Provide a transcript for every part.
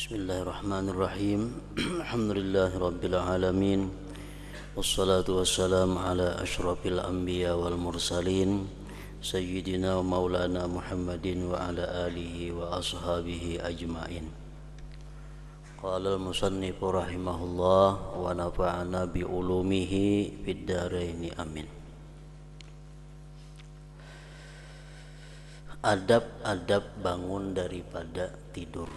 Bismillahirrahmanirrahim. Alhamdulillahirabbil alamin. Wassalatu wassalamu ala asyrafil anbiya wal mursalin sayyidina wa maulana Muhammadin wa ala alihi wa ashabihi ajmain. Qala al-musannifu rahimahullah wa nafa'ana bi ulumihi fid dharain amin. Adab-adab bangun daripada tidur.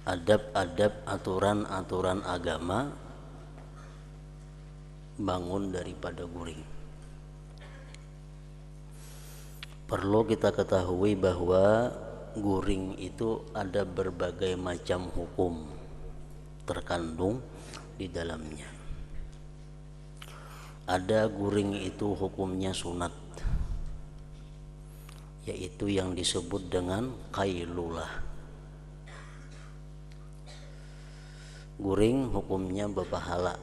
Adab-adab aturan-aturan agama bangun daripada guring. Perlu kita ketahui bahwa guring itu ada berbagai macam hukum terkandung di dalamnya. Ada guring itu hukumnya sunat, yaitu yang disebut dengan qailulah. Guring hukumnya berpahala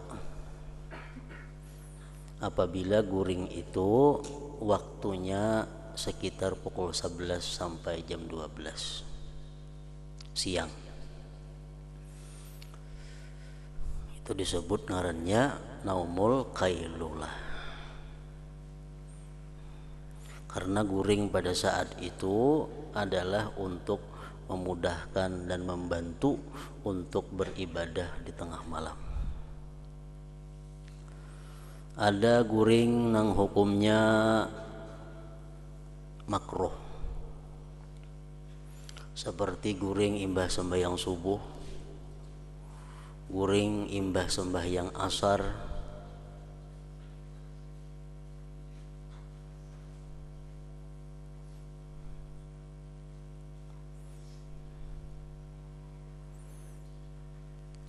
apabila guring itu waktunya sekitar pukul 11 sampai jam 12 siang. Itu disebut ngarannya naumul qailulah. Karena guring pada saat itu adalah untuk memudahkan dan membantu untuk beribadah di tengah malam. Ada guring nang hukumnya makruh, seperti guring imbah sembahyang subuh, guring imbah sembahyang asar,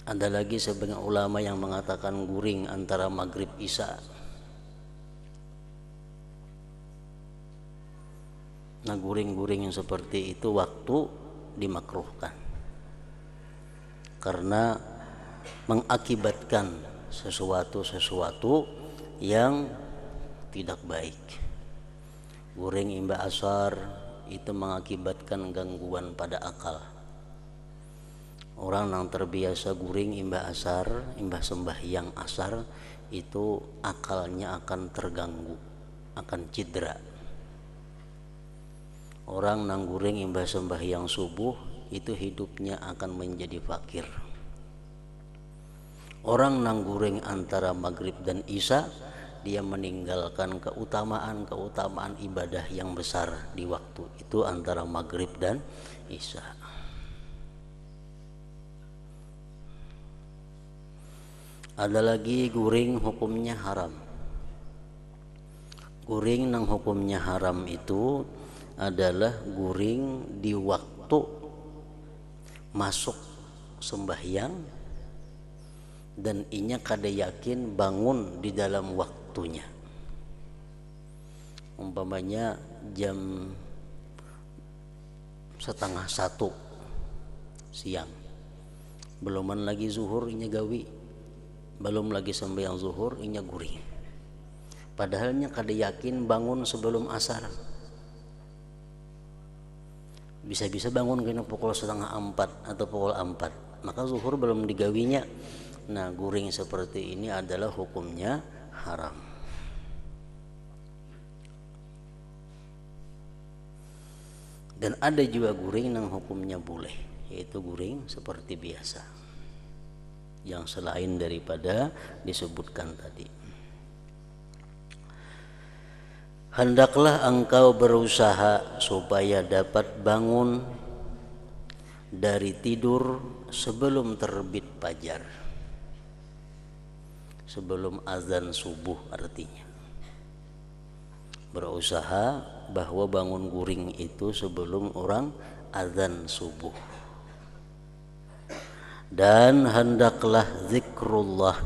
ada lagi sebagian ulama yang mengatakan guring antara maghrib isya. Nah, guring-guring yang seperti itu waktu dimakruhkan karena mengakibatkan sesuatu yang tidak baik. Guring imbah asar itu mengakibatkan gangguan pada akal. Orang yang terbiasa guring imbah asar, imbah sembahyang asar, itu akalnya akan terganggu, akan cedera. Orang yang guring imbah sembahyang subuh, itu hidupnya akan menjadi fakir. Orang yang guring antara maghrib dan isya, dia meninggalkan keutamaan ibadah yang besar di waktu itu antara maghrib dan isya. Ada lagi guring hukumnya haram. Guring nang hukumnya haram itu adalah guring di waktu masuk sembahyang dan inya kada yakin bangun di dalam waktunya. Umpamanya jam 12:30 siang, beluman lagi zuhur inya gawi, belum lagi sembahyang zuhur inya guring, padahalnya kada yakin bangun sebelum asar. Bisa-bisa bangun kena pukul 3:30 atau pukul 4, maka zuhur belum digawinya. Nah, guring seperti ini adalah hukumnya haram. Dan ada juga guring yang hukumnya boleh, yaitu guring seperti biasa, yang selain daripada disebutkan tadi. Hendaklah engkau berusaha supaya dapat bangun dari tidur sebelum terbit fajar, sebelum azan subuh. Artinya berusaha bahwa bangun guring itu sebelum orang azan subuh. Dan hendaklah zikrullah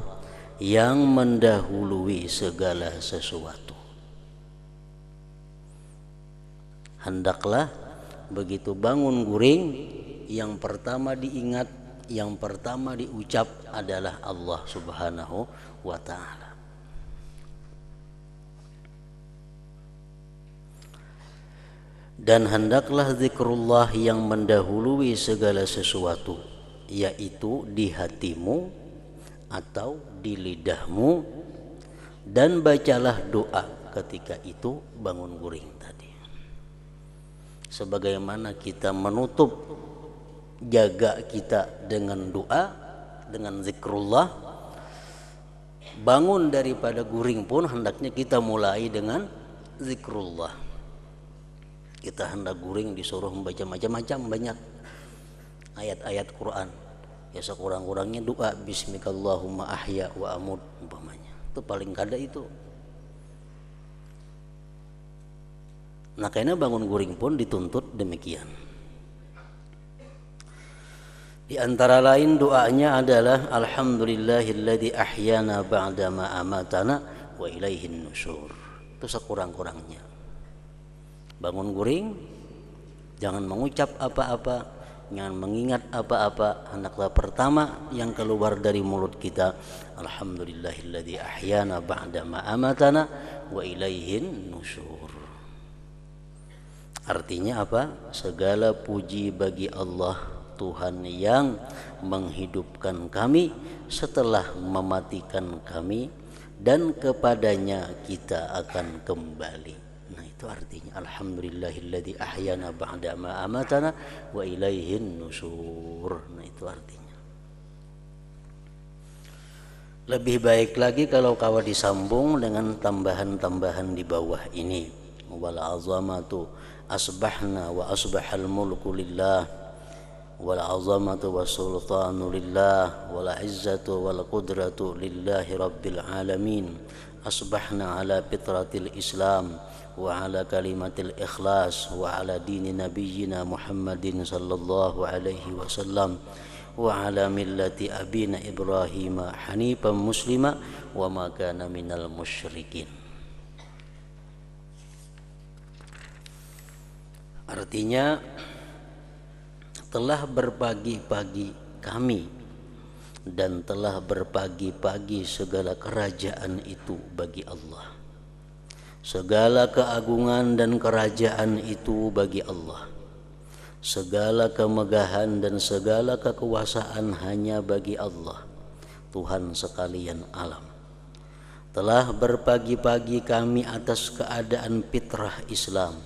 yang mendahului segala sesuatu. Hendaklah begitu bangun guring, yang pertama diingat, yang pertama diucap adalah Allah Subhanahu wa ta'ala. Dan hendaklah zikrullah yang mendahului segala sesuatu, yaitu di hatimu atau di lidahmu, dan bacalah doa ketika itu bangun guring tadi. Sebagaimana kita menutup jaga kita dengan doa, dengan zikrullah, bangun daripada guring pun hendaknya kita mulai dengan zikrullah. Kita hendak guring disuruh membaca macam-macam banyak ayat-ayat Quran. Ya sekurang-kurangnya doa bismikallahumma ahya wa amut umpamanya. Itu paling kada itu. Nah karena bangun guring pun dituntut demikian. Di antara lain doanya adalah alhamdulillahilladzi ahyana ba'da ma amatana wa ilaihin nusyur. Itu sekurang-kurangnya. Bangun guring, jangan mengucap apa-apa, jangan mengingat apa-apa. Hendaklah pertama yang keluar dari mulut kita, alhamdulillahilladzi ahyana ba'da ma amatana wa ilaihin nusyur. Artinya apa? Segala puji bagi Allah, Tuhan yang menghidupkan kami setelah mematikan kami, dan kepadanya kita akan kembali. Nah itu artinya alhamdulillahilladzi ahyana ba'da ma amatana wa ilaihin nusyur. Nah itu artinya. Lebih baik lagi kalau kawa disambung dengan tambahan-tambahan di bawah ini. Wal azamatu asbahna wa asbahal mulku lillah, wal azamatu was sultanu lillah, wal izzatu wal qudratu lillahi rabbil alamin. Asbahna ala fitratil islam wa ala kalimatil ikhlas wa ala dini nabiyyina Muhammadin sallallahu alaihi wasallam wa ala millati abina Ibrahim hanifan muslima wa ma kana minal musyrikin. Artinya telah berpagi-pagi kami dan telah berpagi-pagi segala kerajaan itu bagi Allah. Segala keagungan dan kerajaan itu bagi Allah. Segala kemegahan dan segala kekuasaan hanya bagi Allah, Tuhan sekalian alam. Telah berpagi-pagi kami atas keadaan fitrah Islam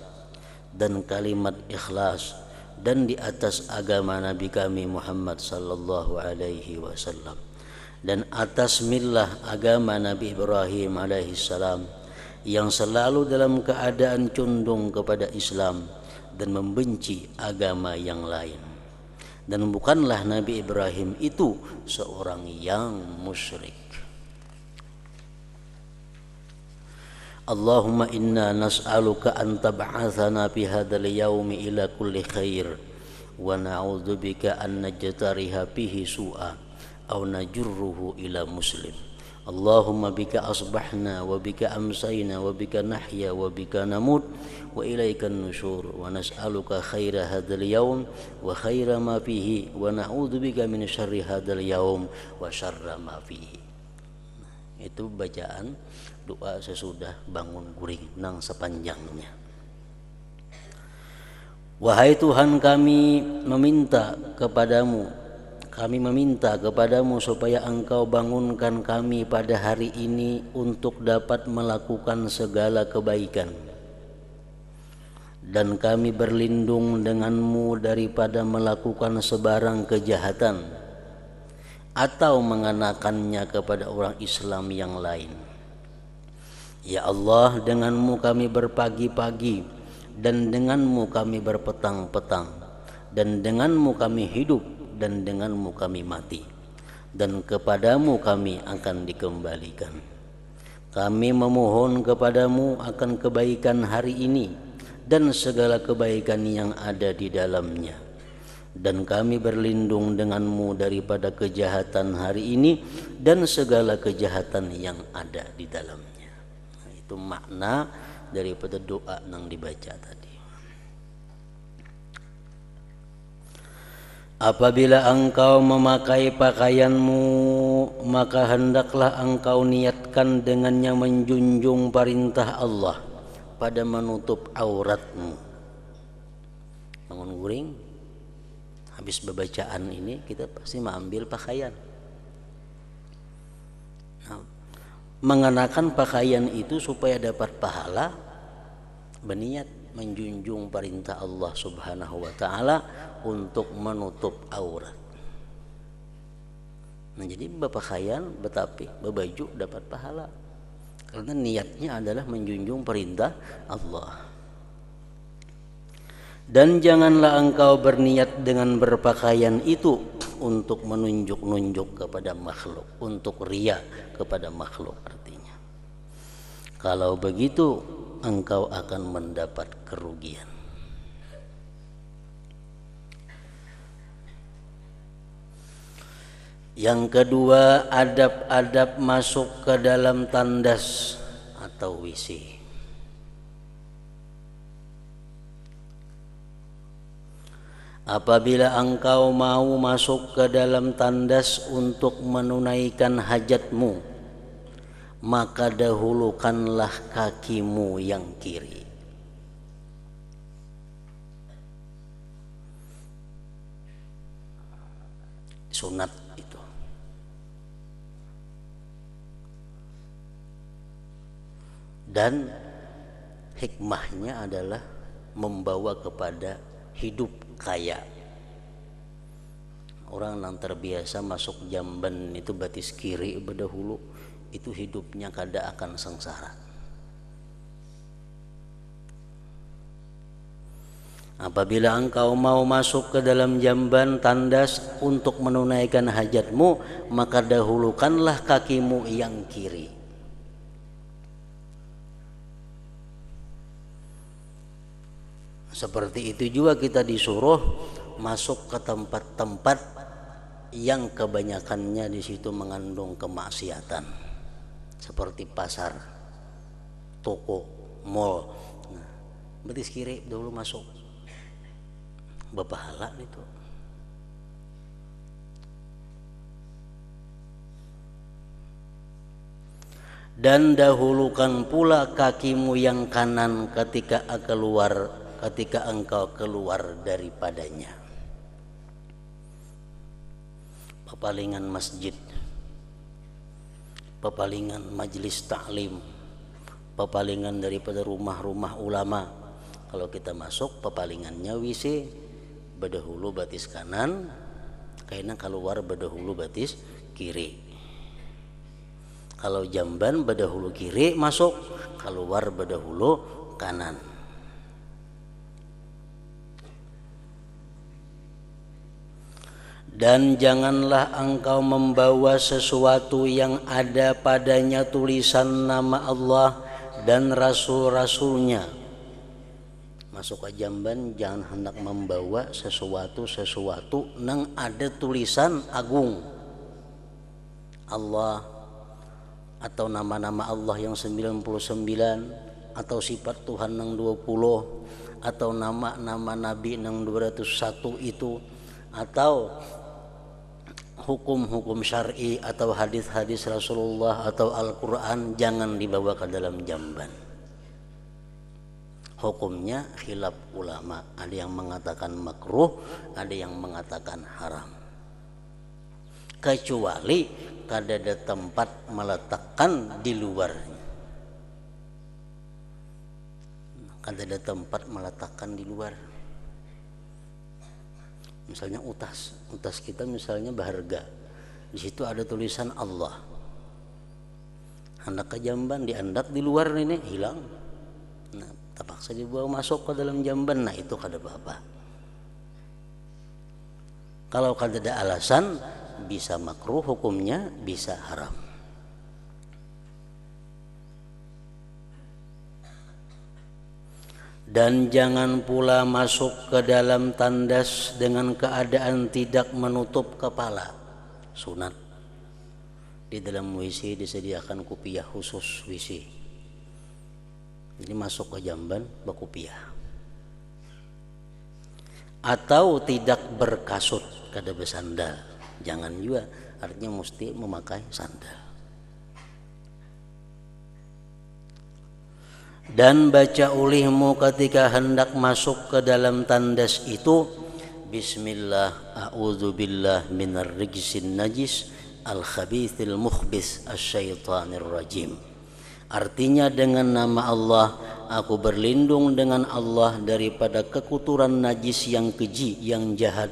dan kalimat ikhlas, dan di atas agama Nabi kami Muhammad sallallahu alaihi wasallam, dan atas millah agama Nabi Ibrahim alaihi salam, yang selalu dalam keadaan condong kepada Islam dan membenci agama yang lain. Dan bukanlah Nabi Ibrahim itu seorang yang musyrik. Allahumma inna nas'aluka an tab'athana fi hadzal yaumi ila kulli khair wa na'udzubika an najtariha fihi su'a aw najurruhu ila muslim. Allahumma bika asbahna wa bika amsayna wa bika nahya wa bika namut wa ilaikan nusyur wa nas'aluka khaira hadzal yaum wa khaira ma fihi wa na'udzubika min syarri hadzal yaum wa syarra ma fihi. Itu bacaan doa sesudah bangun guring nang sepanjangnya. Wahai Tuhan, kami meminta kepadamu supaya Engkau bangunkan kami pada hari ini untuk dapat melakukan segala kebaikan, dan kami berlindung denganmu daripada melakukan sebarang kejahatan atau mengenakannya kepada orang Islam yang lain. Ya Allah, denganmu kami berpagi-pagi, dan denganmu kami berpetang-petang, dan denganmu kami hidup, dan denganmu kami mati, dan kepadamu kami akan dikembalikan. Kami memohon kepadamu akan kebaikan hari ini dan segala kebaikan yang ada di dalamnya, dan kami berlindung denganmu daripada kejahatan hari ini dan segala kejahatan yang ada di dalamnya. Nah, itu makna daripada doa yang dibaca tadi. Apabila engkau memakai pakaianmu, maka hendaklah engkau niatkan dengannya menjunjung perintah Allah pada menutup auratmu. bangun guring, habis bacaan ini kita pasti mengambil pakaian. Nah, mengenakan pakaian itu supaya dapat pahala, berniat menjunjung perintah Allah Subhanahu wa taala untuk menutup aurat. Nah, jadi berpakaian, betapi berbaju dapat pahala. Karena niatnya adalah menjunjung perintah Allah. Dan janganlah engkau berniat dengan berpakaian itu untuk menunjuk-nunjuk kepada makhluk, untuk riya kepada makhluk artinya. Kalau begitu engkau akan mendapat kerugian. Yang kedua, adab-adab masuk ke dalam tandas atau WC. Apabila engkau mau masuk ke dalam tandas untuk menunaikan hajatmu, maka dahulukanlah kakimu yang kiri. Sunat itu. Dan hikmahnya adalah membawa kepada hidup kaya. Orang yang terbiasa masuk jamban itu batis kiri berdahulu, itu hidupnya kada akan sengsara. Apabila engkau mau masuk ke dalam jamban tandas untuk menunaikan hajatmu, maka dahulukanlah kakimu yang kiri. Seperti itu juga kita disuruh masuk ke tempat-tempat yang kebanyakannya di situ mengandung kemaksiatan, seperti pasar, toko, mall. Nah, betis kiri dulu masuk, berpahala itu. Dan dahulukan pula kakimu yang kanan ketika engkau keluar daripadanya. Pepalingan masjid, pepalingan majelis taklim, pepalingan daripada rumah-rumah ulama. Kalau kita masuk, pepalingannya WC berdahulu batis kanan, karena keluar berdahulu batis kiri. Kalau jamban berdahulu kiri masuk, keluar berdahulu kanan. Dan janganlah engkau membawa sesuatu yang ada padanya tulisan nama Allah dan Rasul-Rasulnya. Masuk ke jamban jangan hendak membawa sesuatu nang ada tulisan agung Allah, atau nama-nama Allah yang 99, atau sifat Tuhan yang 20, atau nama-nama Nabi yang 201 itu, atau hukum-hukum syar'i atau hadis-hadis Rasulullah atau Al-Quran jangan dibawa ke dalam jamban. Hukumnya khilaf ulama, ada yang mengatakan makruh, ada yang mengatakan haram. Kecuali kada ada tempat meletakkan di luarnya. Kada ada tempat meletakkan di luar. Misalnya utas kita misalnya berharga, di situ ada tulisan Allah. Hendak ke jamban diandak di luar ini hilang. Nah, terpaksa dibawa masuk ke dalam jamban. Nah, itu kada apa-apa. Kalau kada ada alasan, bisa makruh hukumnya, bisa haram. Dan jangan pula masuk ke dalam tandas dengan keadaan tidak menutup kepala. Sunat. Di dalam WC disediakan kupiah khusus WC. Jadi masuk ke jamban berkupiah. Atau tidak berkasut, kada bersandal. Jangan juga, artinya mesti memakai sandal. Dan baca olehmu ketika hendak masuk ke dalam tandas itu, Bismillah, a'udzubillah minar rijsin najis al-khabithil mukhbis asyaitanir rajim. Artinya dengan nama Allah, aku berlindung dengan Allah daripada kekotoran najis yang keji, yang jahat,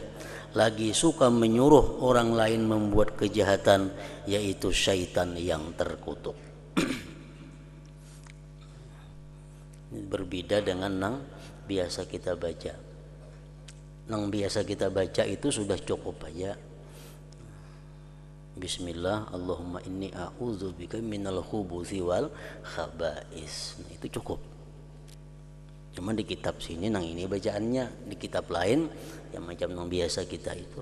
lagi suka menyuruh orang lain membuat kejahatan, yaitu syaitan yang terkutuk. Berbeda dengan nang biasa kita baca. Nang biasa kita baca itu sudah cukup aja. Bismillah, Allahumma inni a'udzubika minal khubuthi wal khaba'is. Nah, itu cukup. Cuma di kitab sini nang ini bacaannya, di kitab lain yang macam nang biasa kita itu.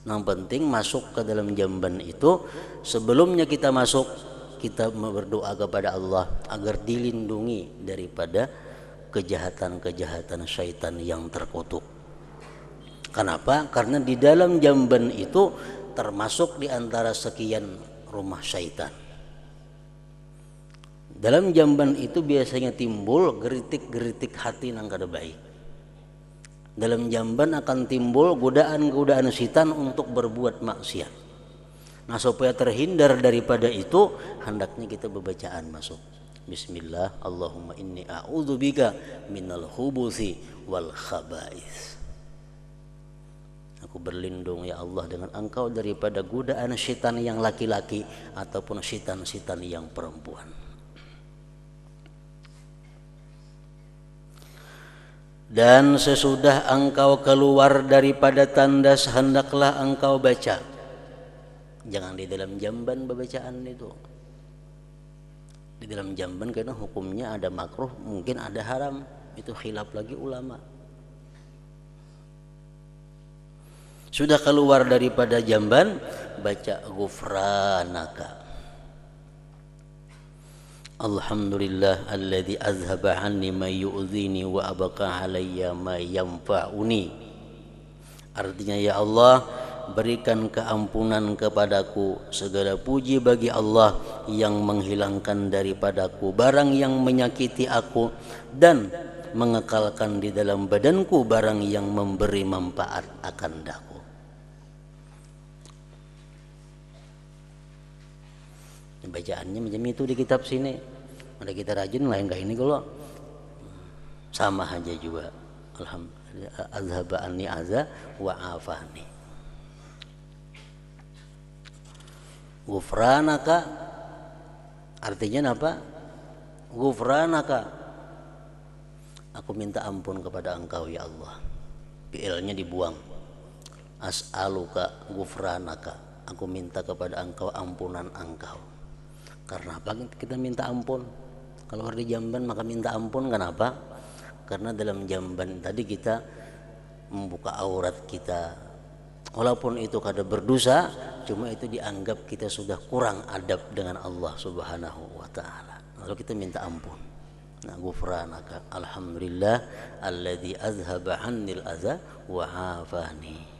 Nang penting masuk ke dalam jamban itu, sebelumnya kita masuk, kita berdoa kepada Allah agar dilindungi daripada kejahatan-kejahatan syaitan yang terkutuk. Kenapa? Karena di dalam jamban itu termasuk di antara sekian rumah syaitan. Dalam jamban itu biasanya timbul geritik-geritik hati nang kada baik. Dalam jamban akan timbul godaan-godaan syaitan untuk berbuat maksiat. Nah, supaya terhindar daripada itu, hendaknya kita berbacaan masuk. Bismillah, Allahumma inni a'udzubika minal khubuthi wal khaba'is. Aku berlindung ya Allah dengan Engkau daripada godaan syaitan yang laki-laki ataupun syaitan-syaitan yang perempuan. Dan sesudah engkau keluar daripada tandas, hendaklah engkau baca. Jangan di dalam jamban bacaan itu. Di dalam jamban karena hukumnya ada makruh, mungkin ada haram. Itu khilaf lagi ulama. Sudah keluar daripada jamban, baca ghufranaka. Alhamdulillah alladzi azhaba anni ma yu'dhini wa abqa alayya ma yanfa'uni. Artinya, ya Allah, berikan keampunan kepadaku. Segala puji bagi Allah yang menghilangkan daripadaku barang yang menyakiti aku dan mengekalkan di dalam badanku barang yang memberi manfaat akan daku. Bacaannya macam itu di kitab sini. Ada kita rajin lain kayak ini kalau sama aja juga. Alhamdulillah azhaba anni aza wa afani. Ghufranaka artinya apa? Ghufranaka, aku minta ampun kepada Engkau ya Allah. Fi'ilnya dibuang. As'aluka ghufranaka, aku minta kepada Engkau ampunan Engkau. Karena apa kita minta ampun? Kalau di jamban maka minta ampun, kenapa? Karena dalam jamban tadi kita membuka aurat kita. Walaupun itu kada berdosa, cuma itu dianggap kita sudah kurang adab dengan Allah Subhanahu wa taala. Lalu kita minta ampun. Nah, ghufranaka alhamdulillah alladzi azhaba 'annil adza wa 'afani.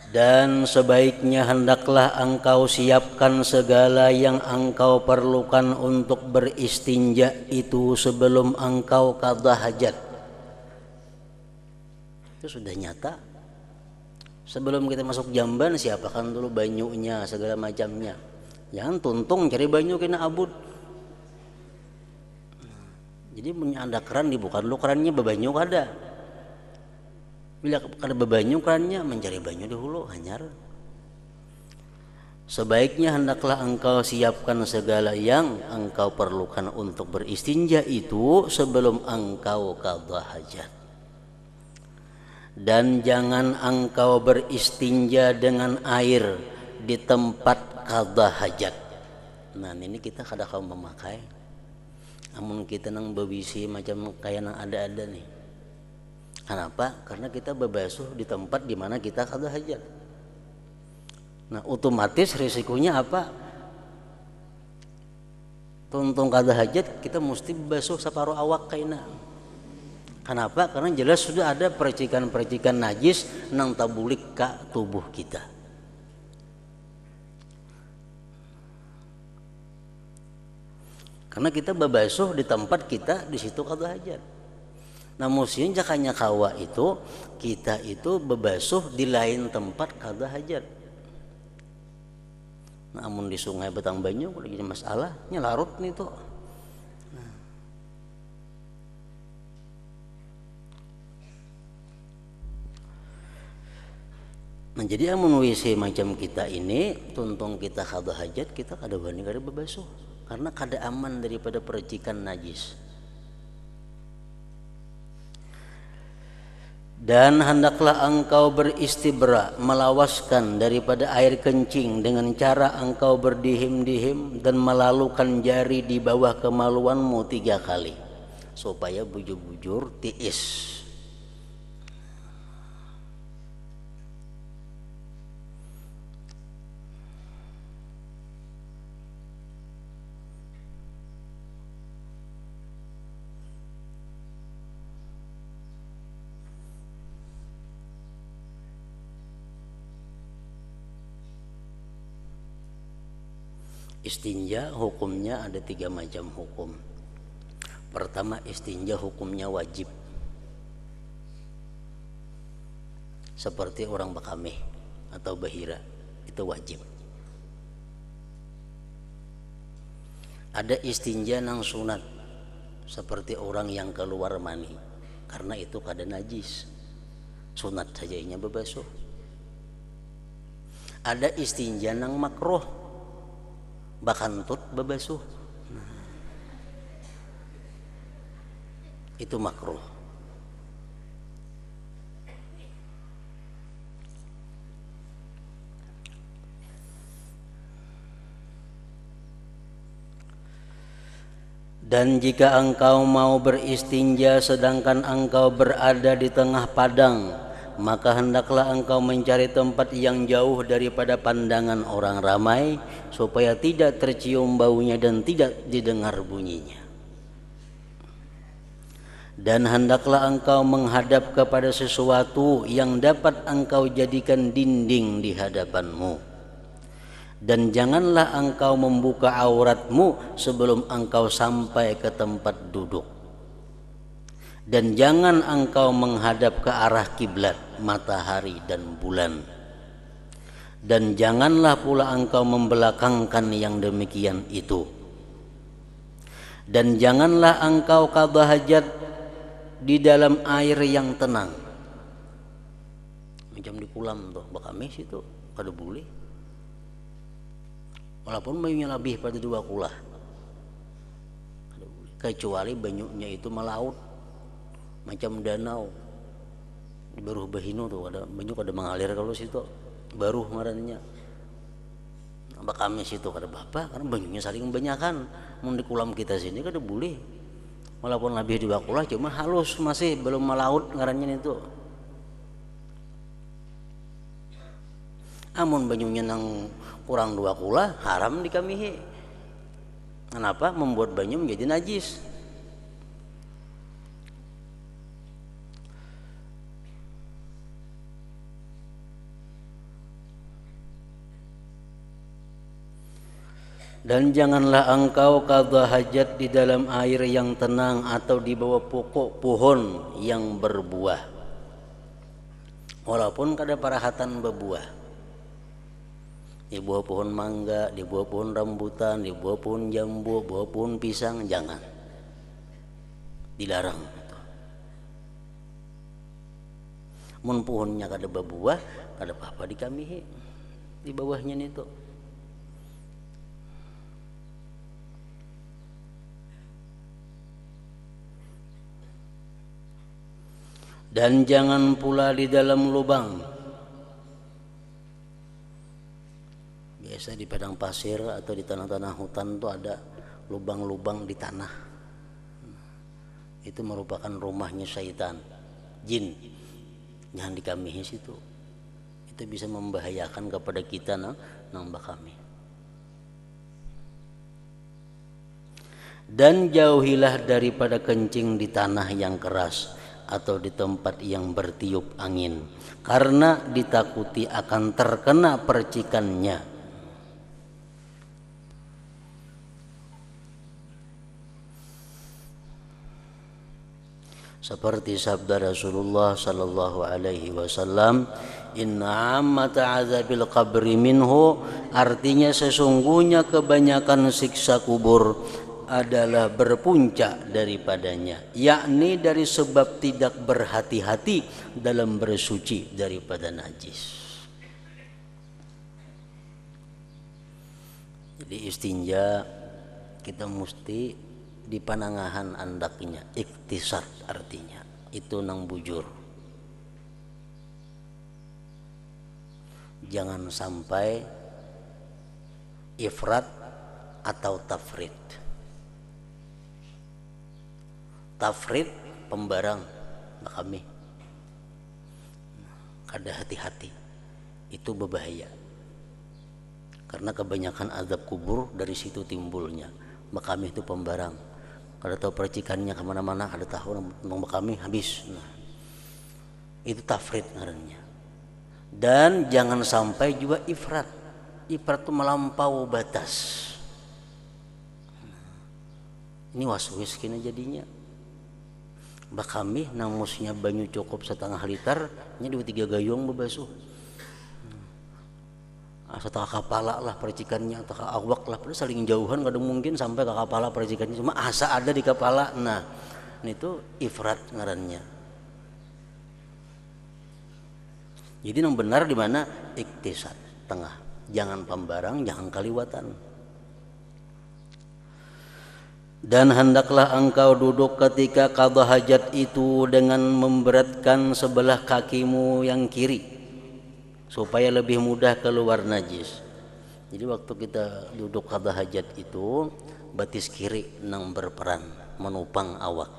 Dan sebaiknya hendaklah engkau siapkan segala yang engkau perlukan untuk beristinja itu sebelum engkau qadha hajat. Itu sudah nyata. Sebelum kita masuk jamban, siapakan dulu banyunya segala macamnya. Jangan tuntung cari banyu kena abud. Jadi punya ada keran, dibuka dulu kerannya, bebanyu kada. Bila kada bebanyu kerannya, mencari banyu dahulu hanyar. Sebaiknya hendaklah engkau siapkan segala yang engkau perlukan untuk beristinja itu sebelum engkau qadha hajat. Dan jangan engkau beristinja dengan air di tempat qadha hajat. Nah, ini kita kada kau memakai. Amun kita nang bebisi macam kayak nang ada-ada nih. Kenapa? Karena kita berbasuh di tempat di mana kita qadha hajat. Nah, otomatis risikonya apa? Tuntung qadha hajat kita mesti basuh separuh awak kaina. Kenapa? Karena jelas sudah ada percikan-percikan najis nang tabulik ke tubuh kita. Karena kita babasuh di tempat kita, di situ qada hajat. Nah musim jakanya kawa itu kita itu babasuh di lain tempat qada hajat. Namun di sungai Betang Banyu udah jadi masalah, larut nih tuh. Nah jadi amun WC macam kita ini, tuntung kita qada hajat, kita kada wani kada babasuh karena kada aman daripada percikan najis. Dan hendaklah engkau beristibra, melawaskan daripada air kencing dengan cara engkau berdihim-dihim dan melalukan jari di bawah kemaluanmu 3 kali supaya bujur-bujur tiis. Istinja hukumnya ada 3 macam hukum. Pertama, istinja hukumnya wajib. Seperti orang bakameh atau bahira, itu wajib. Ada istinja nang sunat, seperti orang yang keluar mani, karena itu kada najis, sunat saja nya babasuh. Ada istinja nang makruh, bakantut babasuh, itu makruh. Dan jika engkau mau beristinja sedangkan engkau berada di tengah padang, maka hendaklah engkau mencari tempat yang jauh daripada pandangan orang ramai supaya tidak tercium baunya dan tidak didengar bunyinya. Dan hendaklah engkau menghadap kepada sesuatu yang dapat engkau jadikan dinding di hadapanmu. Dan janganlah engkau membuka auratmu sebelum engkau sampai ke tempat duduk. Dan jangan engkau menghadap ke arah kiblat, matahari dan bulan. Dan janganlah pula engkau membelakangkan yang demikian itu. Dan janganlah engkau qada hajat di dalam air yang tenang. Macam di kolam tuh, bakamis itu kada boleh. Walaupun banyunya lebih pada 2 kulah, kecuali banyunya itu melaut macam danau baruh bahino tuh, ada banyu kada mengalir kalau situ baruh ngarannya bakamis itu kada apa karena banyunya saling banyakan. Mun di kolam kita sini kada boleh, walaupun lebih 2 kulah cuma halus masih belum melaut ngarannya itu. Amun banyunya nang kurang 2 kulah haram dikamihi. Kenapa? Membuat banyu menjadi najis. Dan janganlah engkau qada hajat di dalam air yang tenang atau di bawah pokok pohon yang berbuah, walaupun kada parahatan berbuah. Di bawah pohon mangga, di bawah pohon rambutan, di bawah pohon jambu, bawah pohon pisang, jangan, dilarang. Mun pohonnya kada berbuah, kada apa-apa dikamihi di bawahnya itu. Dan jangan pula di dalam lubang. Biasa di padang pasir atau di tanah-tanah hutan tuh ada lubang-lubang di tanah. Itu merupakan rumahnya syaitan, jin. Jangan dikamihi situ. Itu bisa membahayakan kepada kita nang bakami. Dan jauhilah daripada kencing di tanah yang keras atau di tempat yang bertiup angin, karena ditakuti akan terkena percikannya. Seperti sabda Rasulullah sallallahu alaihi wasallam, inna ammata azabil qabri minhu, artinya sesungguhnya kebanyakan siksa kubur adalah berpuncak daripadanya, yakni dari sebab tidak berhati-hati dalam bersuci daripada najis. Jadi istinja kita mesti di panangahan andaknya, iktisar artinya itu nang bujur. Jangan sampai ifrat atau tafrid. Tafrid pembarang kami, kada hati-hati itu berbahaya. Karena kebanyakan azab kubur dari situ timbulnya. Makami itu pembarang. Kada tahu percikannya kemana-mana, kada tahu makami habis. Nah, itu tafrid ngarannya. Dan jangan sampai juga ifrat. Ifrat itu melampau batas. Ini waswis kini jadinya. Bakami namusnya banyu cukup setengah liter, nya 2-3 gayung bebasuh. Setengah kepala lah percikannya, atau awak lah, padahal saling jauhan kadang mungkin sampai ke kepala percikannya, cuma asa ada di kepala. Nah, itu ifrat ngarannya. Jadi yang benar di mana iktisad, tengah, jangan pembarang, jangan kaliwatan. Dan hendaklah engkau duduk ketika qada hajat itu dengan memberatkan sebelah kakimu yang kiri, supaya lebih mudah keluar najis. Jadi waktu kita duduk qada hajat itu, batis kiri nang berperan menupang awak,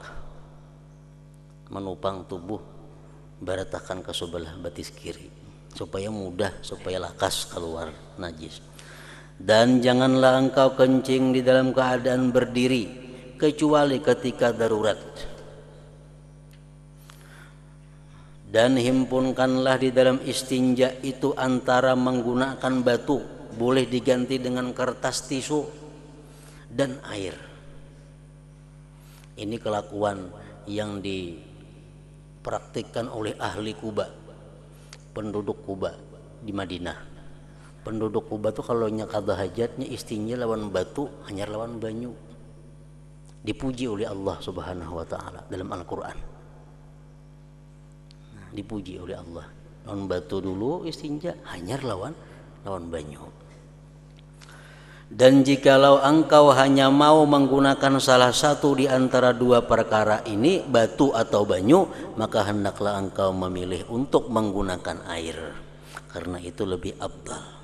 menupang tubuh, beratakan ke sebelah batis kiri supaya mudah, supaya lakas keluar najis. Dan janganlah engkau kencing di dalam keadaan berdiri kecuali ketika darurat. Dan himpunkanlah di dalam istinja itu antara menggunakan batu, boleh diganti dengan kertas tisu, dan air. Ini kelakuan yang dipraktikkan oleh ahli Kuba, penduduk Kuba di Madinah. Penduduk Kuba tuh kalau qada hajatnya istinja lawan batu, hanya lawan banyu. Dipuji oleh Allah Subhanahu wa taala dalam Al-Qur'an. Dipuji oleh Allah. Lawan batu dulu istinja, hanya lawan banyu. Dan jikalau engkau hanya mau menggunakan salah satu di antara dua perkara ini, batu atau banyu, maka hendaklah engkau memilih untuk menggunakan air, karena itu lebih afdal.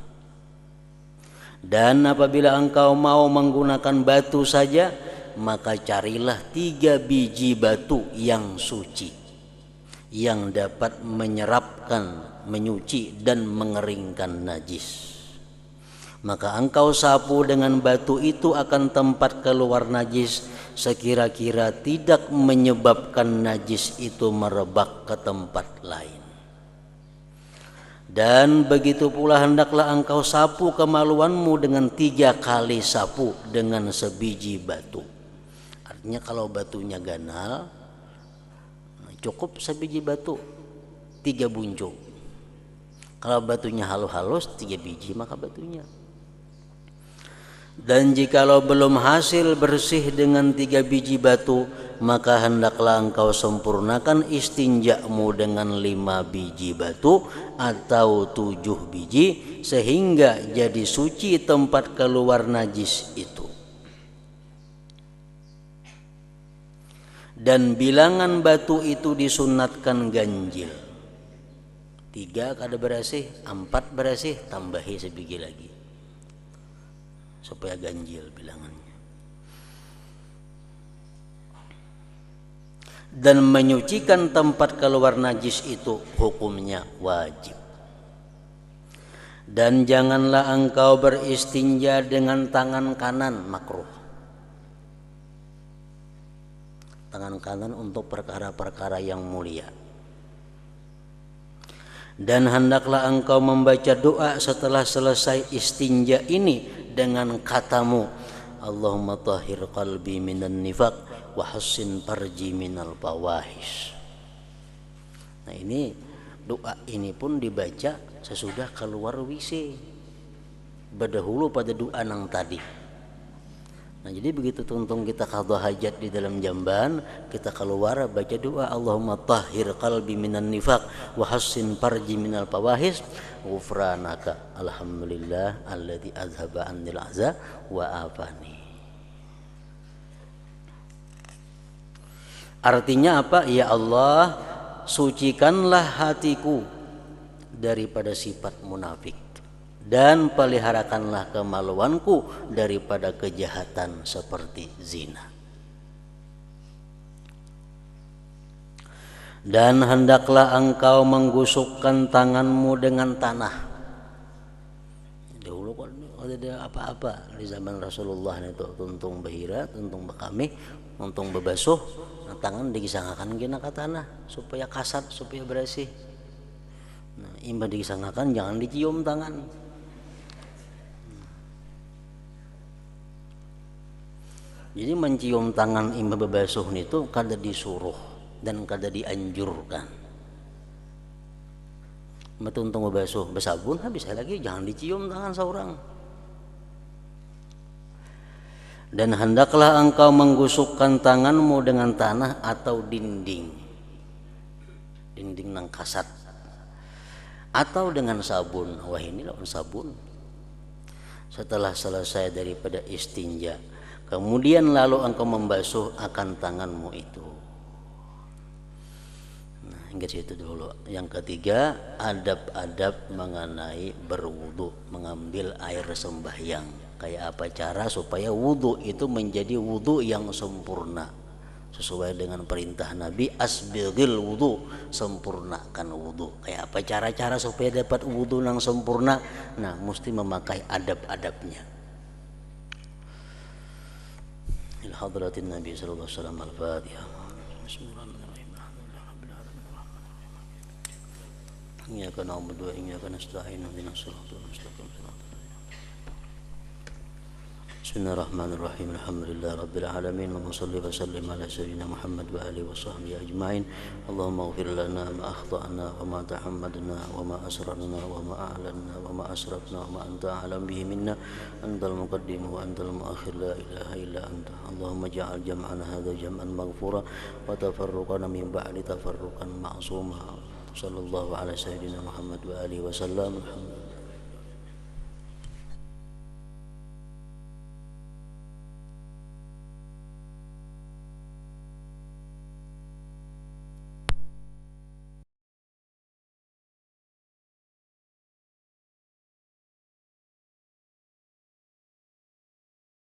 Dan apabila engkau mau menggunakan batu saja, maka carilah 3 biji batu yang suci, yang dapat menyerapkan, menyuci dan mengeringkan najis. Maka engkau sapu dengan batu itu akan tempat keluar najis, sekira-kira tidak menyebabkan najis itu merebak ke tempat lain. Dan begitu pula hendaklah engkau sapu kemaluanmu dengan 3 kali sapu dengan sebiji batu. Artinya kalau batunya ganal, cukup sebiji batu 3 buncung. Kalau batunya halus-halus 3 biji maka batunya. Dan jikalau belum hasil bersih dengan 3 biji batu, maka hendaklah engkau sempurnakan istinjamu dengan 5 biji batu atau 7 biji, sehingga jadi suci tempat keluar najis itu. Dan bilangan batu itu disunatkan ganjil. 3 kada bersih, 4 bersih, tambahi sebiji lagi, supaya ganjil bilangannya. Dan menyucikan tempat keluar najis itu hukumnya wajib. Dan janganlah engkau beristinja dengan tangan kanan, makruh. Tangan kanan untuk perkara-perkara yang mulia. Dan hendaklah engkau membaca doa setelah selesai istinja ini dengan katamu, Allahumma tahhir qalbi minan nifaq wa hassin farji minal fawahish. Nah ini doa ini pun dibaca sesudah keluar WC, berdahulu pada doa nang tadi. Nah jadi begitu tuntung kita qadha hajat di dalam jamban, kita keluar baca doa Allahumma tahhir qalbi minan nifaq wa hassin farji minal fawahish ghufranaka alhamdulillah alladzi azhaba annil ahza wa afani. Artinya apa? Ya Allah, sucikanlah hatiku daripada sifat munafik dan peliharakanlah kemaluanku daripada kejahatan seperti zina. Dan hendaklah engkau menggusukkan tanganmu dengan tanah. Dahulu kan ada apa-apa di zaman Rasulullah itu, tuntung bahira, tuntung bekami, tuntung bebasuh, nah, tangan digisangakan gina ke tanah supaya kasat, supaya bersih. Nah, imbah digisangakan jangan dicium tangan. Jadi mencium tangan imbah bebasuh itu kada disuruh dan kada dianjurkan. Metuntung bebasuh besabun habis lagi jangan dicium tangan seorang. Dan hendaklah engkau menggusukkan tanganmu dengan tanah atau dinding nang kasat, atau dengan sabun. Wah ini lawan sabun. Setelah selesai daripada istinja, kemudian lalu engkau membasuh akan tanganmu itu. Nah, hingga situ dulu. Yang ketiga, adab-adab mengenai berwudu, mengambil air sembahyang. Kayak apa cara supaya wudu itu menjadi wudu yang sempurna sesuai dengan perintah Nabi, asbighil wudu, sempurnakan wudu. Kayak apa cara-cara supaya dapat wudu yang sempurna? Nah, mesti memakai adab-adabnya. Hadratin Nabi sallallahu alaihi wasallam. Al-Fatihah. Bismillahirrahmanirrahim. Iyyaka na'budu wa iyyaka nasta'in. Ihdinas siratal mustaqim. Bismillahirrahmanirrahim. Alhamdulillah rabbil alamin. Allahumma shalli wa sallim ala sayyidina Muhammad wa alihi wa sahbihi ajma'in. Allahumma ighfir lana ma akhta'na wa ma tahammadna wa ma asrarna wa ma a'lanna wa ma asrafna wa ma anta a'lam bihi minna. Antal muqaddim wa antal muakhir, la ilaha illa anta. Allahumma ja'al jam'ana hadha jam'an maghfura wa tafarruqana min ba'di tafarruqan ma'suma. Sallallahu ala sayyidina Muhammad wa alihi wa sallam.